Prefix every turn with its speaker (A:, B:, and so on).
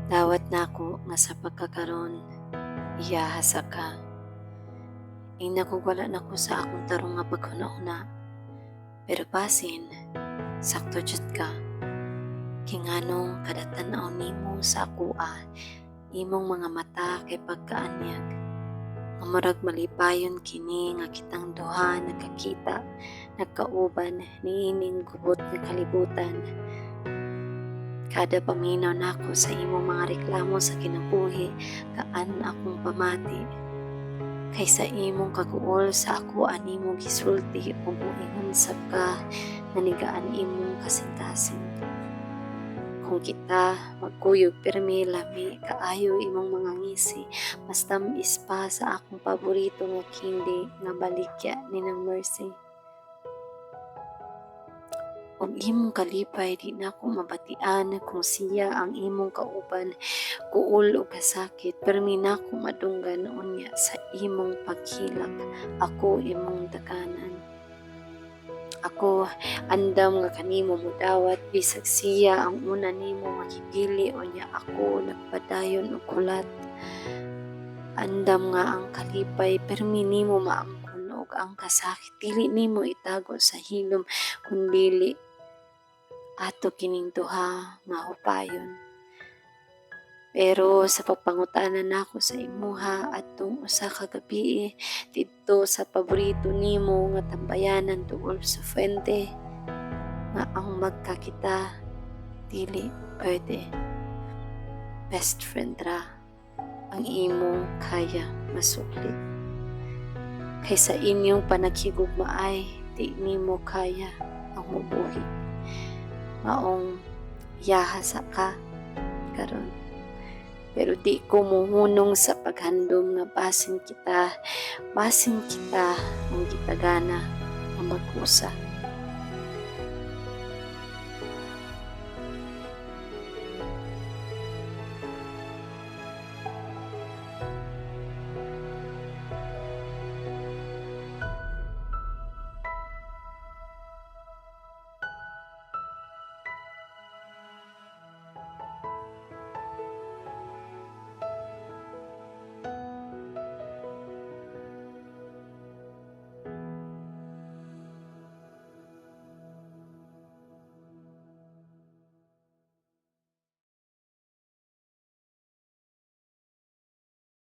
A: Dawat nako nga sa pagkakaron, iyahasa ka. Nakugwala nako sa akong tarong nga paghuna-huna. Pero basin, sakto jud ka. Kinganong kada tan-aw nimo sa akua, imong mga mata kay pagkaanyag. Nga murag malipayon kini nga kitang duha nagkakita, nagkauban niining gubot nga kalibutan. Kada paminaw nako sa imong mga reklamo sa kinabuhi, kaan akong pamati. Kaysa imong kaguol sa ako animo gisulti ug moingon sab ka nanigaan imong kasintasin. Kung kita magkuyog pirmi lami kaayo imong mga ngisi, mas tamis pa sa akong paborito nga kindi nga baligya ni ng Mercy. Og imong kalipay di na ako mabatian kung siya ang imong kauban, kuol o kasakit, permi na ako madunggan unya sa imong paghilak, ako imong dakanan. Ako andam nga kanimo mudawat bisag siya ang una nimo makipili unya ako nagpadayon og kulat. Andam nga ang kalipay permi nimo maangkon og ang kasakit dili nimo itago sa hilom kundili ato kining duha nga hupayon. Pero sa pagpangutanan nako sa imuha atong usa ka gabi didto sa paborito nimo nga tambayanan tuol sa fuente nga ang magkakita dili pwede. Best friend ra ang imong kaya masukli. Kaysa inyong panaghigugmaay di nimo kaya ang mubuhi. Maong yahasa ka karon. Pero di ko muhunong sa paghandom nga basin kita ang gitagana nga mag-usa.